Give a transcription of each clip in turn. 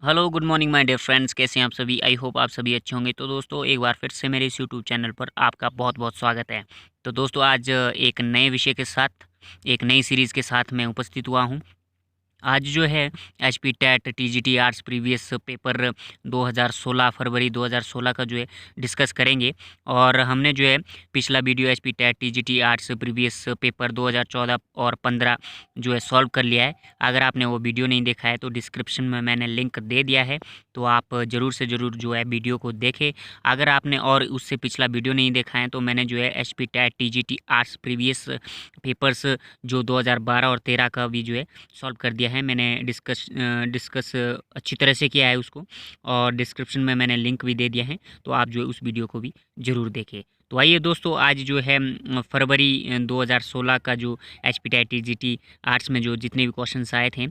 Hello good morning my dear friends, कैसे हैं आप सभी। आई होप आप सभी अच्छे होंगे। तो दोस्तों एक बार फिर से मेरे इस यूट्यूब चैनल पर आपका बहुत बहुत स्वागत है। तो दोस्तों आज एक नए विषय के साथ, एक नई सीरीज़ के साथ मैं उपस्थित हुआ हूं। आज जो है HP TET TGT arts previous paper 2016 फरवरी 2016 का जो है डिस्कस करेंगे। और हमने जो है पिछला video HP TET TGT arts previous paper 2014 और 15 जो है सॉल्व कर लिया है। अगर आपने वो वीडियो नहीं देखा है तो डिस्क्रिप्शन में मैंने लिंक दे दिया है, तो आप ज़रूर से ज़रूर जो है वीडियो को देखें। अगर आपने और उससे पिछला वीडियो नहीं देखा है तो मैंने जो है HP TET TGT arts previous papers जो 2012 और 13 का भी जो है सॉल्व कर दिया है। मैंने डिस्कस अच्छी तरह से किया है उसको, और डिस्क्रिप्शन में मैंने लिंक भी दे दिया है, तो आप जो है उस वीडियो को भी ज़रूर देखें। तो आइए दोस्तों, आज जो है फरवरी 2016 का जो H P T T G T arts में जो जितने भी क्वेश्चंस आए थे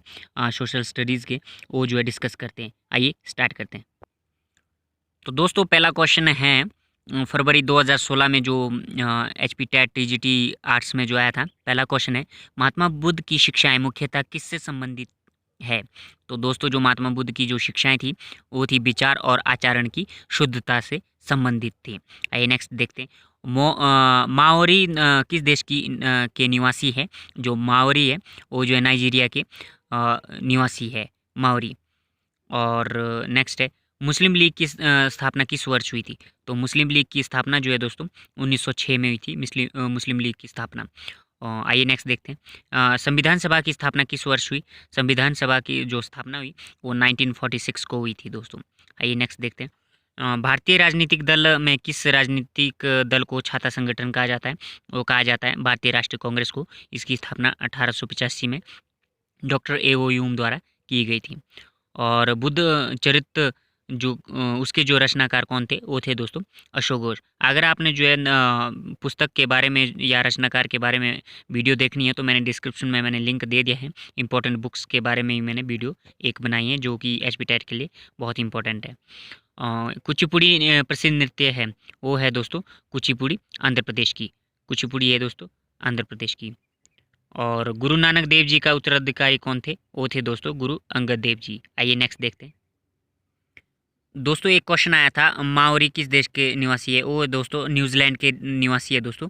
सोशल स्टडीज़ के, वो जो है डिस्कस करते हैं। आइए स्टार्ट करते हैं। तो दोस्तों पहला क्वेश्चन है फरवरी 2016 में जो H P TET T G T arts में जो आया था। पहला क्वेश्चन है, महात्मा बुद्ध की शिक्षाएं मुख्यतः किससे संबंधित है। तो दोस्तों जो महात्मा बुद्ध की जो शिक्षाएं थी वो थी विचार और आचरण की शुद्धता से संबंधित थी। आइए नेक्स्ट देखते हैं। माओरी किस देश की के निवासी है। जो माओरी है वो जो है नाइजीरिया के निवासी है, माओरी। और नेक्स्ट है, मुस्लिम लीग की स्थापना किस वर्ष हुई थी। तो मुस्लिम लीग की स्थापना जो है दोस्तों 1906 में हुई थी, मुस्लिम लीग की स्थापना। आइए नेक्स्ट देखते हैं। संविधान सभा की स्थापना किस वर्ष हुई। संविधान सभा की जो स्थापना हुई वो 1946 को हुई थी दोस्तों। आइए नेक्स्ट देखते हैं। भारतीय राजनीतिक दल में किस राजनीतिक दल को छाता संगठन कहा जाता है। वो कहा जाता है भारतीय राष्ट्रीय कांग्रेस को। इसकी स्थापना 1885 में डॉक्टर ए ओ ह्यूम द्वारा की गई थी। और बुद्ध चरित्र जो उसके जो रचनाकार कौन थे, वो थे दोस्तों अशोक घोष। अगर आपने जो है पुस्तक के बारे में या रचनाकार के बारे में वीडियो देखनी है तो मैंने डिस्क्रिप्शन में मैंने लिंक दे दिया है। इंपॉर्टेंट बुक्स के बारे में ही मैंने वीडियो एक बनाई है जो कि एच पी टेट के लिए बहुत इंपॉर्टेंट है। कुचिपुड़ी प्रसिद्ध नृत्य है, वो है दोस्तों कुचिपुड़ी आंध्र प्रदेश की। कुचिपुड़ी है दोस्तों आंध्र प्रदेश की। और गुरु नानक देव जी का उत्तराधिकारी कौन थे, वो थे दोस्तों गुरु अंगद देव जी। आइए नेक्स्ट देखते हैं। दोस्तों एक क्वेश्चन आया था, माओरी किस देश के निवासी है। वो दोस्तों न्यूजीलैंड के निवासी है दोस्तों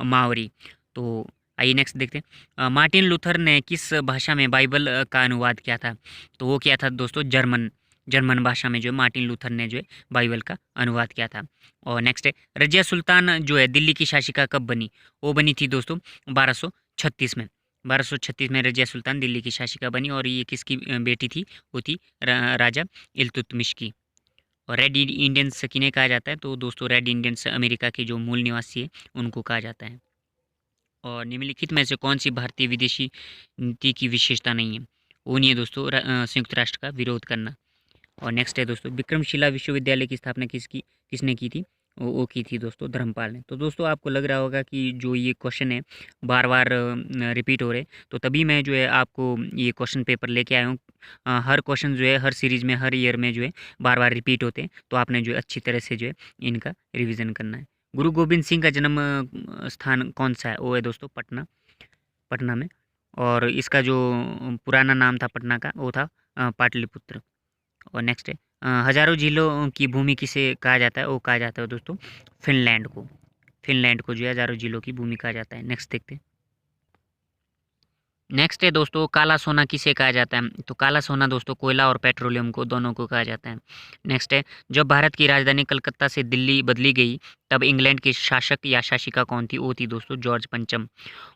माओरी। तो आइए नेक्स्ट देखते हैं। मार्टिन लूथर ने किस भाषा में बाइबल का अनुवाद किया था। तो वो किया था दोस्तों जर्मन। जर्मन भाषा में जो है मार्टिन लूथर ने जो है बाइबल का अनुवाद किया था। और नेक्स्ट है, रजिया सुल्तान जो है दिल्ली की शासिका कब बनी। वो बनी थी दोस्तों 1236 में। 1236 में रजिया सुल्तान दिल्ली की शासिका बनी। और ये किसकी बेटी थी, वो थी राजा इल्तुतमिश की। और रेड इंडियंस किन्हें कहा जाता है। तो दोस्तों रेड इंडियंस अमेरिका के जो मूल निवासी है उनको कहा जाता है। और निम्नलिखित में से कौन सी भारतीय विदेशी नीति की विशेषता नहीं है। वो नहीं है दोस्तों संयुक्त राष्ट्र का विरोध करना। और नेक्स्ट है दोस्तों, विक्रमशिला विश्वविद्यालय की स्थापना किसने की थी। वो की थी दोस्तों धर्मपाल ने। तो दोस्तों आपको लग रहा होगा कि जो ये क्वेश्चन है बार बार रिपीट हो रहे, तो तभी मैं जो है आपको ये क्वेश्चन पेपर लेके आया हूँ। हर क्वेश्चन जो है हर सीरीज में हर ईयर में जो है बार बार रिपीट होते हैं, तो आपने जो है अच्छी तरह से जो है इनका रिविज़न करना है। गुरु गोबिंद सिंह का जन्म स्थान कौन सा है। वो है दोस्तों पटना, पटना में। और इसका जो पुराना नाम था पटना का वो था पाटलिपुत्र। और नेक्स्ट है, हज़ारों झीलों की भूमि किसे कहा जाता है। वो कहा जाता है दोस्तों फिनलैंड को। फिनलैंड को जो है हज़ारों झीलों की भूमि कहा जाता है। नेक्स्ट देखते हैं। नेक्स्ट है दोस्तों, काला सोना किसे कहा जाता है। तो काला सोना दोस्तों कोयला और पेट्रोलियम को, दोनों को कहा जाता है। नेक्स्ट है, जब भारत की राजधानी कलकत्ता से दिल्ली बदली गई तब इंग्लैंड के शासक या शासिका कौन थी। वो थी दोस्तों जॉर्ज पंचम।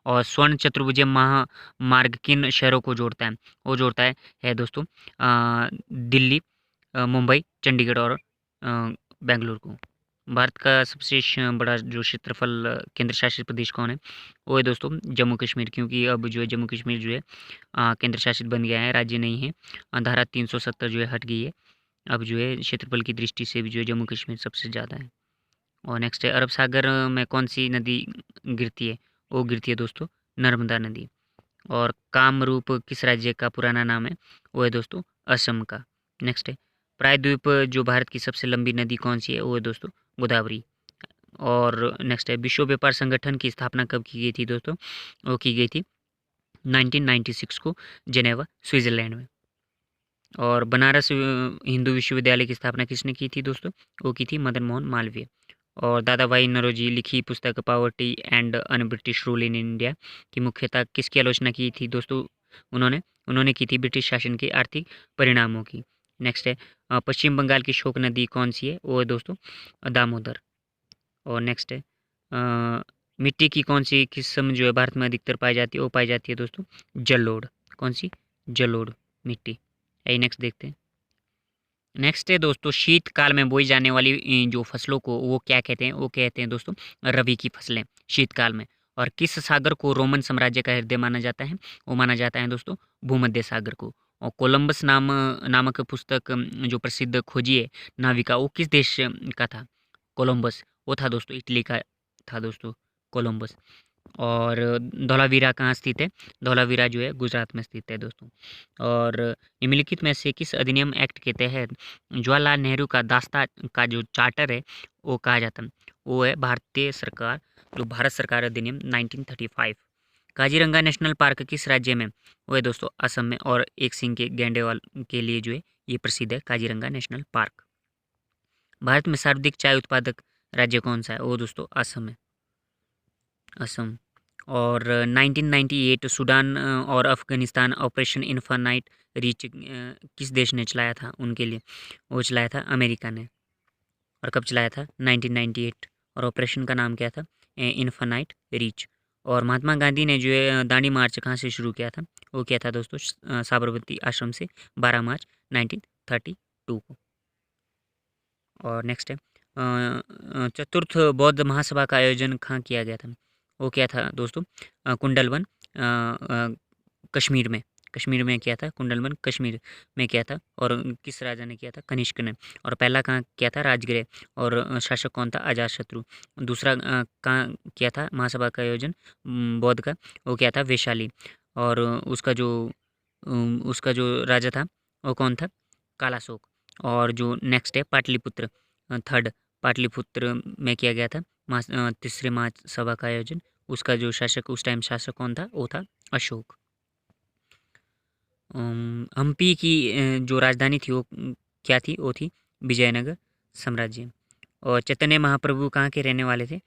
और स्वर्ण चतुर्भुज महामार्ग किन शहरों को जोड़ता है। वो जोड़ता है दोस्तों दिल्ली, मुंबई, चंडीगढ़ और बेंगलुरु को। भारत का सबसे बड़ा जो क्षेत्रफल केंद्र शासित प्रदेश कौन है। वो है दोस्तों जम्मू कश्मीर, क्योंकि अब जो है जम्मू कश्मीर जो है केंद्र शासित बन गया है, राज्य नहीं है। धारा 370 जो है हट गई है। अब जो है क्षेत्रफल की दृष्टि से भी जो है जम्मू कश्मीर सबसे ज़्यादा है। और नेक्स्ट है, अरब सागर में कौन सी नदी गिरती है। वो गिरती है दोस्तों नर्मदा नदी। और कामरूप किस राज्य का पुराना नाम है। वो है दोस्तों असम का। नेक्स्ट है, प्रायद्वीप जो भारत की सबसे लंबी नदी कौन सी है। वो है दोस्तों गोदावरी। और नेक्स्ट है, विश्व व्यापार संगठन की स्थापना कब की गई थी दोस्तों। वो की गई थी 1996 को, जेनेवा स्विट्ज़रलैंड में। और बनारस हिंदू विश्वविद्यालय की स्थापना किसने की थी दोस्तों? वो की थी मदन मोहन मालवीय। और दादा भाई नौरोजी लिखी पुस्तक poverty and un British rule in India की मुख्यतः किसकी आलोचना की थी दोस्तों? उन्होंने उन्होंने की थी ब्रिटिश शासन के आर्थिक परिणामों की। नेक्स्ट है पश्चिम बंगाल की शोक नदी कौन सी है? वो है दोस्तों दामोदर। और नेक्स्ट है मिट्टी की कौन सी किस्म जो है भारत में अधिकतर पाई जाती है? वो पाई जाती है दोस्तों जलोढ़। कौन सी? जलोढ़ मिट्टी। आइए नेक्स्ट देखते हैं। नेक्स्ट है दोस्तों शीतकाल में बोई जाने वाली जो फसलों को वो क्या कहते हैं? वो कहते हैं दोस्तों रबी की फसलें शीतकाल में। और किस सागर को रोमन साम्राज्य का हृदय माना जाता है? वो माना जाता है दोस्तों भूमध्य सागर को। और कोलंबस नामक पुस्तक जो प्रसिद्ध खोजी है नाविका वो किस देश का था? कोलंबस वो था दोस्तों इटली का था दोस्तों कोलंबस। और धौलावीरा कहाँ स्थित है? धौलावीरा जो है गुजरात में स्थित है दोस्तों। और निम्नलिखित में से किस अधिनियम एक्ट के तहत जवाहरलाल नेहरू का दास्ता का जो चार्टर है वो कहा जाता है? वो है भारतीय सरकार जो भारत सरकार अधिनियम 1935। काजीरंगा नेशनल पार्क किस राज्य में? वो है दोस्तों असम में। और एक सिंह के गेंडेवाल के लिए जो है ये प्रसिद्ध है काजीरंगा नेशनल पार्क। भारत में सर्वाधिक चाय उत्पादक राज्य कौन सा है? वो दोस्तों असम है, असम। और 1998 सूडान और अफ़गानिस्तान ऑपरेशन इन्फानाइट रीच किस देश ने चलाया था उनके लिए? वो चलाया था अमेरिका ने। और कब चलाया था? 1998। और ऑपरेशन का नाम क्या था? Infinite reach. और महात्मा गांधी ने जो है दांडी मार्च कहाँ से शुरू किया था? वो किया था दोस्तों साबरमती आश्रम से 12 मार्च 1932 को। और नेक्स्ट है चतुर्थ बौद्ध महासभा का आयोजन कहाँ किया गया था? वो क्या था दोस्तों कुंडलवन कश्मीर में। कश्मीर में किया था कुंडलवन कश्मीर में किया था। और किस राजा ने किया था? कनिष्क ने। और पहला कहाँ किया था? राजगृह। और शासक कौन था? अजातशत्रु। दूसरा कहाँ किया था महासभा का आयोजन बौद्ध का? वो क्या था? वैशाली। और उसका जो राजा था वो कौन था? कालाशोक। और जो नेक्स्ट है पाटलिपुत्र थर्ड पाटलिपुत्र में किया गया था तीसरे महासभा का आयोजन। उसका जो शासक उस टाइम शासक कौन था? वो था अशोक। हम्पी की जो राजधानी थी वो क्या थी? वो थी विजयनगर साम्राज्य। और चैतन्य महाप्रभु कहाँ के रहने वाले थे?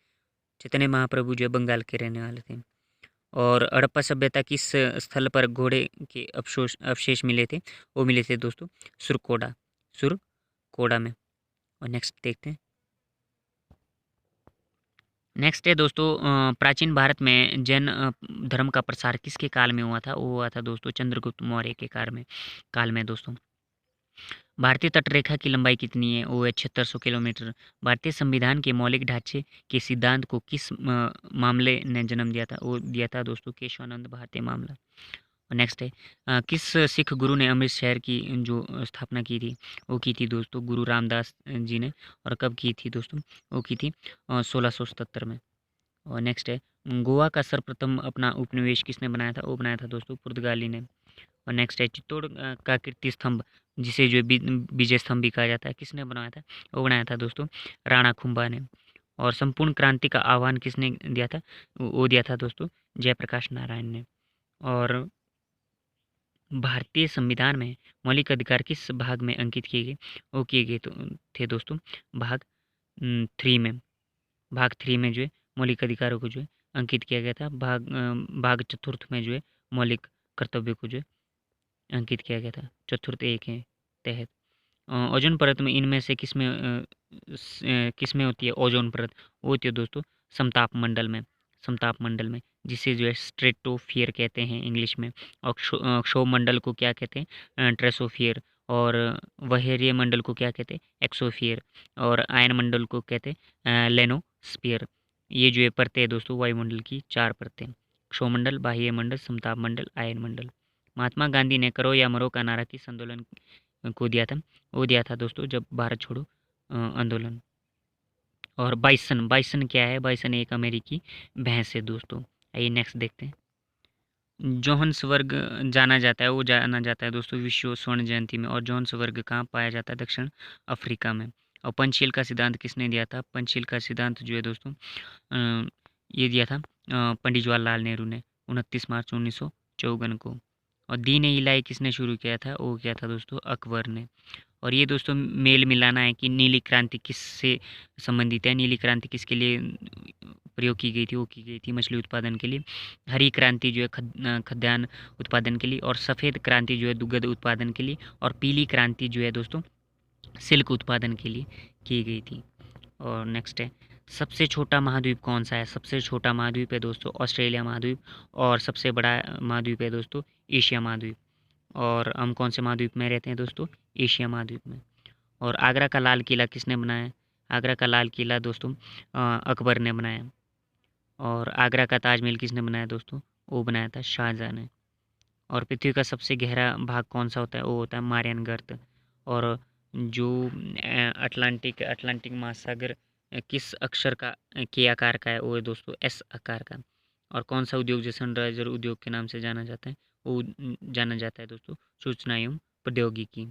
चैतन्य महाप्रभु जो है बंगाल के रहने वाले थे। और हड़प्पा सभ्यता किस स्थल पर घोड़े के अवशेष मिले थे? वो मिले थे दोस्तों सुरकोड़ा, सुरकोड़ा में। और नेक्स्ट देखते हैं। नेक्स्ट है दोस्तों प्राचीन भारत में जैन धर्म का प्रसार किसके काल में हुआ था? वो हुआ था दोस्तों चंद्रगुप्त मौर्य के काल में दोस्तों। भारतीय तटरेखा की लंबाई कितनी है? वो है 7600 किलोमीटर। भारतीय संविधान के मौलिक ढांचे के सिद्धांत को किस मामले ने जन्म दिया था? वो दिया था दोस्तों केशवानंद भारतीय मामला। नेक्स्ट है किस सिख गुरु ने अमृत शहर की जो स्थापना की थी? वो की थी दोस्तों गुरु रामदास जी ने। और कब की थी दोस्तों? वो की थी 1677 में। और नेक्स्ट है गोवा का सर्वप्रथम अपना उपनिवेश किसने बनाया था? वो बनाया था दोस्तों पुर्तगाली ने। और नेक्स्ट है चित्तौड़ का कीर्ति स्तंभ जिसे जो विजय स्तंभ भी कहा जाता है किसने बनाया था? वो बनाया था दोस्तों राणा कुंभा ने। और संपूर्ण क्रांति का आह्वान किसने दिया था? वो दिया था दोस्तों जयप्रकाश नारायण ने। और भारतीय संविधान में मौलिक अधिकार किस भाग में अंकित किए गए? वो किए गए थे दोस्तों भाग 3 में। भाग 3 में जो है मौलिक अधिकारों को जो है अंकित किया गया था। भाग चतुर्थ में जो है मौलिक कर्तव्य को जो है अंकित किया गया था चतुर्थ एक के तहत। ओजोन परत में इनमें से किसमें होती है ओजोन परत? वो होती है दोस्तों समताप मंडल में जिसे जो है स्ट्रेटोफियर कहते हैं इंग्लिश में। और क्षोभ मंडल को क्या कहते हैं? ट्रेसोफियर। और वहेरीय मंडल को क्या कहते हैं? एक्सोफियर। और आयन मंडल को कहते हैं लेनोस्फियर। ये जो है परतें हैं दोस्तों वायुमंडल की 4 परतें। क्षोभ मंडल, बाह्य मंडल, समताप मंडल, आयन मंडल। महात्मा गांधी ने करो या मरो का नारा किस आंदोलन को दिया था? वो दिया था दोस्तों जब भारत छोड़ो आंदोलन। और बाइसन बाइसन क्या है? बाइसन एक अमेरिकी भैंस है दोस्तों। आइए नेक्स्ट देखते हैं। जोहान्सबर्ग जाना जाता है दोस्तों विश्व स्वर्ण जयंती में। और जोहान्सबर्ग कहाँ पाया जाता है? दक्षिण अफ्रीका में। और पंचशील का सिद्धांत किसने दिया था? पंचशील का सिद्धांत जो है दोस्तों ये दिया था पंडित जवाहरलाल नेहरू ने 29 मार्च 1954 को। और दीन ए इलाही किसने शुरू किया था? वो किया था दोस्तों अकबर ने। और ये दोस्तों मेल मिलाना है कि नीली क्रांति किससे संबंधित है। नीली क्रांति किसके लिए प्रयोग की गई थी? वो की गई थी मछली उत्पादन के लिए। हरी क्रांति जो है खाद्यान्न उत्पादन के लिए। और सफ़ेद क्रांति जो है दुग्ध उत्पादन के लिए। और पीली क्रांति जो है दोस्तों सिल्क उत्पादन के लिए की गई थी। और नेक्स्ट है, सबसे छोटा महाद्वीप कौन सा है? सबसे छोटा महाद्वीप है दोस्तों ऑस्ट्रेलिया महाद्वीप। और सबसे बड़ा महाद्वीप है दोस्तों एशिया महाद्वीप। और हम कौन से महाद्वीप में रहते हैं दोस्तों? एशिया महाद्वीप में। और आगरा का लाल किला किसने बनाया? आगरा का लाल किला दोस्तों अकबर ने बनाया। और आगरा का ताजमहल किसने बनाया दोस्तों? वो बनाया था शाहजहाँ ने। और पृथ्वी का सबसे गहरा भाग कौन सा होता है? वो होता है मारियन गर्त। और जो अटलांटिक अटलांटिक महासागर किस अक्षर का के आकार का है? वो है दोस्तों एस आकार का। और कौन सा उद्योग जो सनराइजर उद्योग के नाम से जाना जाता है? वो जाना जाता है दोस्तों सूचना एवं प्रौद्योगिकी।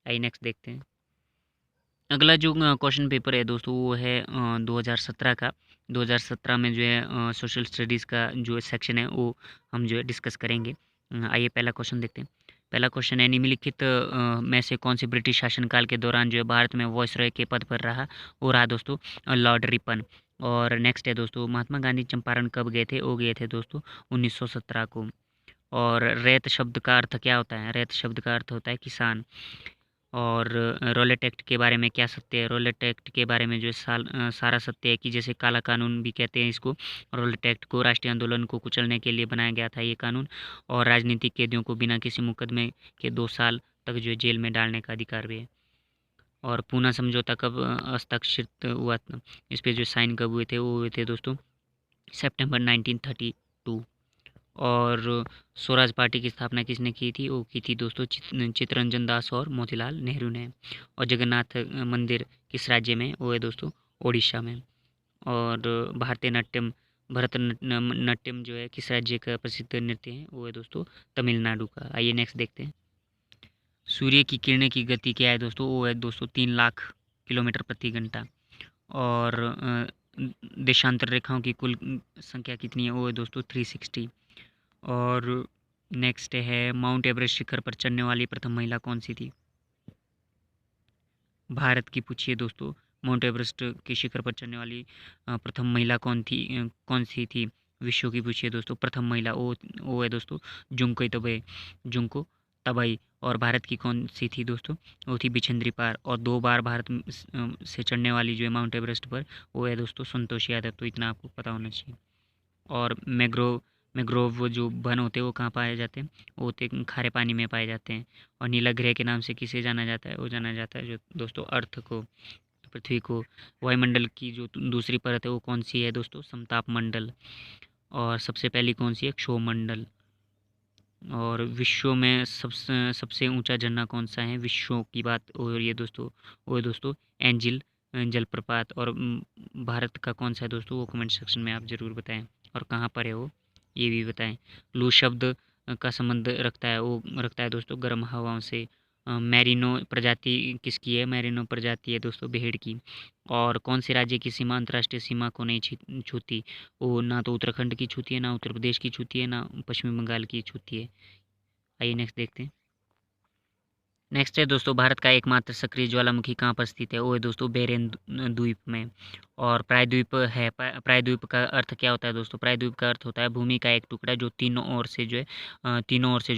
आइए नेक्स्ट देखते हैं। अगला जो क्वेश्चन पेपर है दोस्तों वो है 2017 का। 2017 में जो है सोशल स्टडीज़ का जो सेक्शन है वो हम जो है डिस्कस करेंगे। आइए पहला क्वेश्चन देखते हैं। पहला क्वेश्चन है, निम्नलिखित में से कौन से ब्रिटिश शासनकाल के दौरान जो है भारत में वॉइसरॉय के पद पर रहा? वो रहा दोस्तों लॉर्ड रिपन। और नेक्स्ट है दोस्तों, महात्मा गांधी चंपारण कब गए थे? वो गए थे दोस्तों 1917 को। और रैत शब्द का अर्थ क्या होता है? रैत शब्द का अर्थ होता है किसान। और रॉलेट एक्ट के बारे में क्या सत्य है? रॉलेट एक्ट के बारे में जो है सारा सत्य है कि जैसे काला कानून भी कहते हैं इसको। रॉलेट एक्ट को राष्ट्रीय आंदोलन को कुचलने के लिए बनाया गया था ये कानून। और राजनीतिक कैदियों को बिना किसी मुकदमे के 2 साल तक जो है जेल में डालने का अधिकार भी है। और पूना समझौता कब हस्ताक्षरित हुआ था? इस पर जो साइन कब हुए थे? वो हुए थे दोस्तों सितंबर 1932। और स्वराज पार्टी की स्थापना किसने की थी? वो की थी दोस्तों चित्तरंजन दास और मोतीलाल नेहरू ने। और जगन्नाथ मंदिर किस राज्य में? वो है दोस्तों ओडिशा में। और भारतीय नाट्यम भरतनाट्यम जो है किस राज्य का प्रसिद्ध नृत्य है? वो है दोस्तों तमिलनाडु का। आइए नेक्स्ट देखते हैं। सूर्य की किरणें की गति क्या है दोस्तों? वो है दोस्तों 3 लाख किलोमीटर प्रति घंटा। और देशांतर रेखाओं की कुल संख्या कितनी है? वो है दोस्तों 360। और नेक्स्ट है, माउंट एवरेस्ट शिखर पर चढ़ने वाली प्रथम महिला कौन सी थी? भारत की पूछिए दोस्तों, माउंट एवरेस्ट के शिखर पर चढ़ने वाली प्रथम महिला कौन थी? कौन सी थी? विश्व की पूछिए दोस्तों प्रथम महिला। वो है दोस्तों जुंको तबे जुंको तबई। और भारत की कौन सी थी दोस्तों? वो थी बिछेंद्री पार। और 2 बार भारत से चढ़ने वाली जो है माउंट एवरेस्ट पर वो है दोस्तों संतोष यादव। तो इतना आपको पता होना चाहिए। और मैंग्रोव जो वन होते हैं वो कहाँ पाए जाते हैं? वो होते हैं खारे पानी में पाए जाते हैं। और नीला ग्रह के नाम से किसे जाना जाता है? वो जाना जाता है जो दोस्तों अर्थ को, पृथ्वी को। वायुमंडल की जो दूसरी परत है वो कौन सी है दोस्तों? समताप मंडल। और सबसे पहली कौन सी है? क्षोमंडल। और विश्व में सबसे सबसे ऊंचा झरना कौन सा है? विश्व की बात हो रही है दोस्तों, वो है दोस्तों एंजिल जलप्रपात। और भारत का कौन सा है दोस्तों? वो कमेंट सेक्शन में आप ज़रूर बताएं। और कहाँ पर है वो, ये भी बताएं। लू शब्द का संबंध रखता है, वो रखता है दोस्तों गर्म हवाओं से। मैरिनो प्रजाति किसकी है? मैरिनो प्रजाति है दोस्तों भेड़ की। और कौन से राज्य की सीमा अंतर्राष्ट्रीय सीमा को नहीं छूती? वो ना तो उत्तराखंड की छूती है, ना उत्तर प्रदेश की छूती है, ना पश्चिमी बंगाल की छूती है। आइए नेक्स्ट देखते हैं। नेक्स्ट है दोस्तों, भारत का एकमात्र सक्रिय ज्वालामुखी कहाँ पर स्थित है? वो है दोस्तों बेरेन द्वीप में। और प्रायद्वीप है। प्रायद्वीप का अर्थ क्या होता है दोस्तों? प्रायद्वीप का अर्थ होता है भूमि का एक टुकड़ा जो तीनों ओर से जो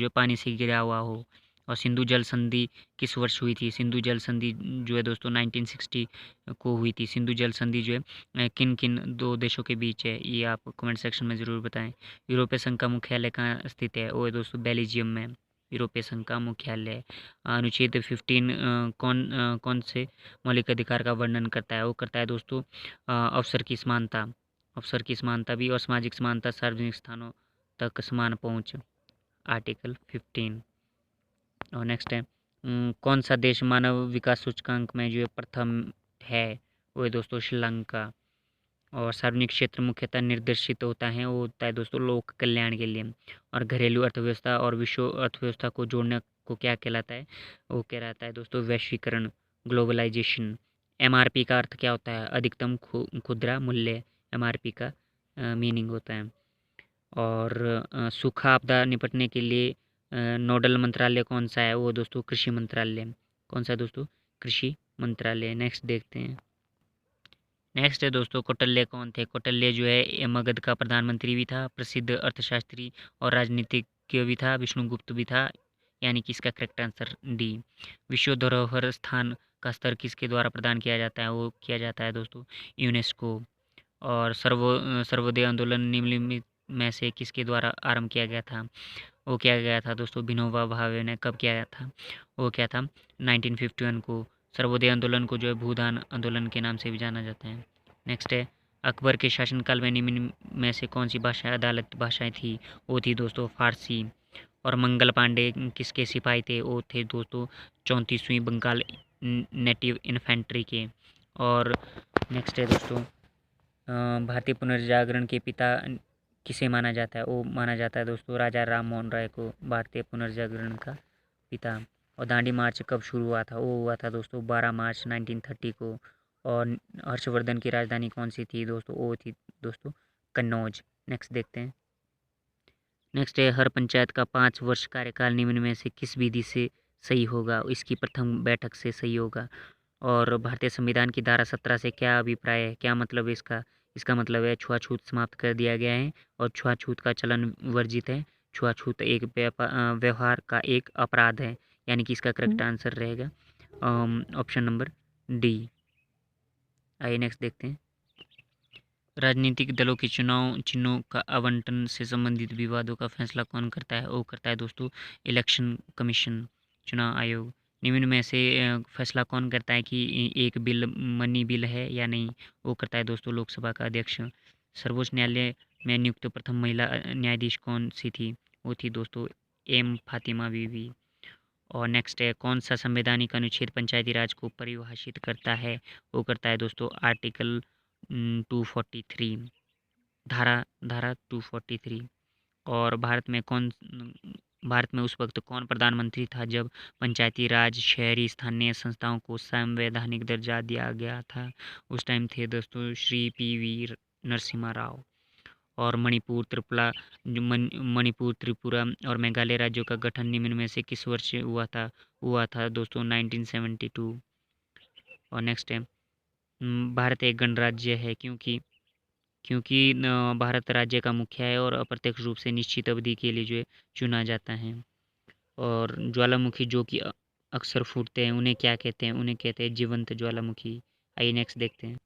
है पानी से घिरा हुआ हो। और सिंधु जल संधि किस वर्ष हुई थी? सिंधु जल संधि जो है दोस्तों 1960 को हुई थी। सिंधु जल संधि जो है किन किन 2 देशों के बीच है? ये आप कमेंट सेक्शन में ज़रूर बताएं। यूरोपीय संघ का मुख्यालय कहाँ स्थित है? वो है दोस्तों बेल्जियम में यूरोपीय संघ का मुख्यालय। अनुच्छेद 15 कौन से मौलिक अधिकार का वर्णन करता है? वो करता है दोस्तों अवसर की समानता। अवसर की समानता भी। और सामाजिक समानता, सार्वजनिक स्थानों तक समान पहुंच, आर्टिकल 15। और नेक्स्ट है, कौन सा देश मानव विकास सूचकांक में जो है प्रथम है? वो है दोस्तों श्रीलंका। और सार्वजनिक क्षेत्र मुख्यतः निर्देशित होता है, वो होता है दोस्तों लोक कल्याण के लिए। और घरेलू अर्थव्यवस्था और विश्व अर्थव्यवस्था को जोड़ने को क्या कहलाता है? वो कहलाता है दोस्तों वैश्वीकरण, ग्लोबलाइजेशन। एमआरपी का अर्थ क्या होता है? अधिकतम खुदरा मूल्य एमआरपी का मीनिंग होता है। और सूखा आपदा निपटने के लिए नोडल मंत्रालय कौन सा है? वो दोस्तों कृषि मंत्रालय। कौन सा दोस्तों? कृषि मंत्रालय। नेक्स्ट देखते हैं। नेक्स्ट है दोस्तों, कौटिल्य कौन थे? कौटिल्य जो है ये मगध का प्रधानमंत्री भी था, प्रसिद्ध अर्थशास्त्री और राजनीतिज्ञ भी था, विष्णुगुप्त भी था। यानी कि इसका करेक्ट आंसर डी। विश्व धरोहर स्थान का स्तर किसके द्वारा प्रदान किया जाता है? वो किया जाता है दोस्तों यूनेस्को। और सर्वोदय आंदोलन निम्नलिखित में से किसके द्वारा आरंभ किया गया था? वो किया गया था दोस्तों विनोबा भावे ने। कब किया गया था? वो क्या था? 1951 को। सर्वोदय आंदोलन को जो है भूदान आंदोलन के नाम से भी जाना जाता है। नेक्स्ट है, अकबर के शासनकाल में निम्न में से कौन सी भाषा अदालत भाषाएं थी? वो थी दोस्तों फारसी। और मंगल पांडे किसके सिपाही थे? वो थे दोस्तों 34वीं बंगाल नेटिव इन्फेंट्री के। और नेक्स्ट है दोस्तों, भारतीय पुनर्जागरण के पिता किसे माना जाता है? वो माना जाता है दोस्तों राजा राम मोहन राय को भारतीय पुनर्जागरण का पिता। और दांडी मार्च कब शुरू हुआ था? वो हुआ था दोस्तों 12 मार्च 1930 को। और हर्षवर्धन की राजधानी कौन सी थी दोस्तों? वो थी दोस्तों कन्नौज। नेक्स्ट देखते हैं। नेक्स्ट है, हर पंचायत का 5 वर्ष कार्यकाल निम्न में से किस विधि से सही होगा? इसकी प्रथम बैठक से सही होगा। और भारतीय संविधान की धारा 17 से क्या अभिप्राय है? क्या मतलब है इसका? इसका मतलब है छुआछूत समाप्त कर दिया गया है और छुआछूत का चलन वर्जित है। छुआछूत एक व्यवहार का एक अपराध है। यानी कि इसका करेक्ट आंसर रहेगा ऑप्शन नंबर डी। आइए नेक्स्ट देखते हैं। राजनीतिक दलों के चुनाव चिन्हों का आवंटन से संबंधित विवादों का फैसला कौन करता है? वो करता है दोस्तों इलेक्शन कमीशन, चुनाव आयोग। निम्न में से फैसला कौन करता है कि एक बिल मनी बिल है या नहीं? वो करता है दोस्तों लोकसभा का अध्यक्ष। सर्वोच्च न्यायालय में नियुक्त प्रथम महिला न्यायाधीश कौन सी थी? वो थी दोस्तों एम फातिमा बीवी। और नेक्स्ट है, कौन सा संवैधानिक अनुच्छेद पंचायती राज को परिभाषित करता है? वो करता है दोस्तों आर्टिकल 243, धारा धारा 243। और भारत में उस वक्त कौन प्रधानमंत्री था जब पंचायती राज शहरी स्थानीय संस्थाओं को संवैधानिक दर्जा दिया गया था? उस टाइम थे दोस्तों श्री पी.वी. नरसिम्हा राव। और मणिपुर त्रिपुरा और मेघालय राज्यों का गठन निम्न में से किस वर्ष हुआ था? हुआ था दोस्तों 1972। और नेक्स्ट है, भारत एक गणराज्य है क्योंकि भारत राज्य का मुखिया है और अप्रत्यक्ष रूप से निश्चित अवधि के लिए जो है चुना जाता है। और ज्वालामुखी जो कि अक्सर फूटते हैं उन्हें क्या कहते हैं? उन्हें कहते हैं जीवंत ज्वालामुखी। आइए नेक्स्ट देखते हैं।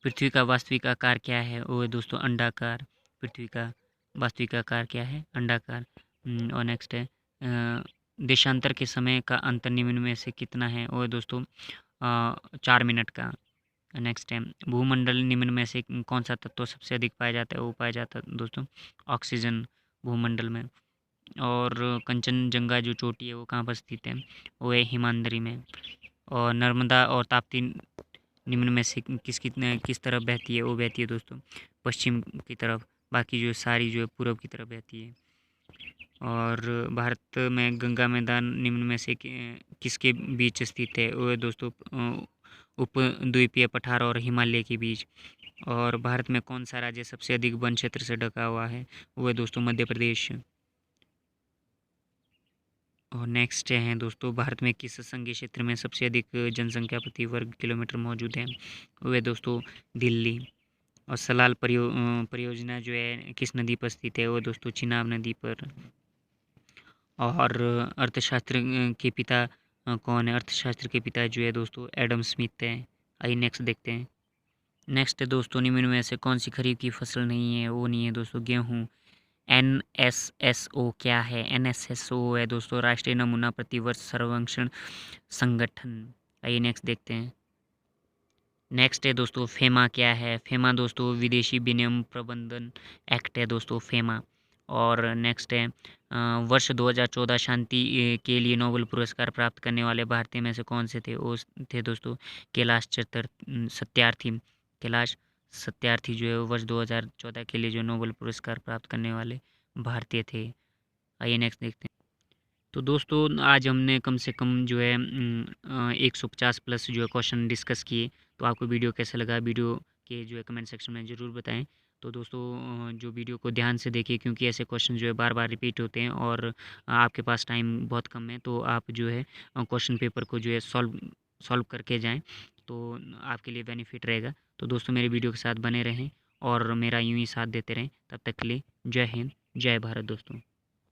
पृथ्वी का वास्तविक आकार क्या है? वो है दोस्तों अंडाकार। पृथ्वी का वास्तविक आकार क्या है? अंडाकार। और नेक्स्ट है, देशांतर के समय का अंतर निम्न में से कितना है? वो है दोस्तों 4 मिनट का। नेक्स्ट है, भूमंडल निम्न में से कौन सा तत्व सबसे अधिक पाया जाता है? वो पाया जाता है दोस्तों ऑक्सीजन भूमंडल में। और कंचनजंगा जो चोटी है वो कहाँ पर स्थित है? वो है हिमाद्री में। और नर्मदा और ताप्ती निम्न में से किस तरफ बहती है? वो बहती है दोस्तों पश्चिम की तरफ। बाकी जो सारी जो है पूर्व की तरफ बहती है। और भारत में गंगा मैदान निम्न में से किसके बीच स्थित है? वो है दोस्तों उपद्वीपीय पठार और हिमालय के बीच। और भारत में कौन सा राज्य सबसे अधिक वन क्षेत्र से ढका हुआ है? वो है दोस्तों मध्य प्रदेश। और नेक्स्ट है दोस्तों, भारत में किस संघीय क्षेत्र में सबसे अधिक जनसंख्या प्रति वर्ग किलोमीटर मौजूद है? वो है दोस्तों दिल्ली। और सलाल परियोजना जो है किस नदी पर स्थित है? वो दोस्तों चिनाब नदी पर। और अर्थशास्त्र के पिता कौन है? अर्थशास्त्र के पिता जो है दोस्तों एडम स्मिथ है। आइए नेक्स्ट देखते हैं। नेक्स्ट है दोस्तों, निम्न में से कौन सी खरीफ की फसल नहीं है? वो नहीं है दोस्तों गेहूँ। NSSO क्या है? NSSO है दोस्तों राष्ट्रीय नमूना प्रतिवर्ष सर्वेक्षण संगठन। आइए नेक्स्ट देखते हैं। नेक्स्ट है दोस्तों फेमा क्या है? फेमा दोस्तों विदेशी विनिमय प्रबंधन एक्ट है दोस्तों फेमा। और नेक्स्ट है, वर्ष 2014 शांति के लिए नोबेल पुरस्कार प्राप्त करने वाले भारतीय में से कौन से थे? वो थे दोस्तों सत्यार्थी। कैलाश सत्यार्थी जो है वर्ष 2014 के लिए जो नोबेल पुरस्कार प्राप्त करने वाले भारतीय थे। आइए नेक्स्ट देखते हैं। तो दोस्तों आज हमने कम से कम जो है 150 प्लस जो है क्वेश्चन डिस्कस किए। तो आपको वीडियो कैसा लगा? वीडियो के जो है कमेंट सेक्शन में ज़रूर बताएं। तो दोस्तों जो वीडियो को ध्यान से देखिए, क्योंकि ऐसे क्वेश्चन जो है बार बार रिपीट होते हैं और आपके पास टाइम बहुत कम है, तो आप जो है क्वेश्चन पेपर को जो है सॉल्व सॉल्व करके जाएं, तो आपके लिए बेनिफिट रहेगा। तो दोस्तों मेरे वीडियो के साथ बने रहें और मेरा यूं ही साथ देते रहें। तब तक के लिए जय हिंद, जय भारत दोस्तों।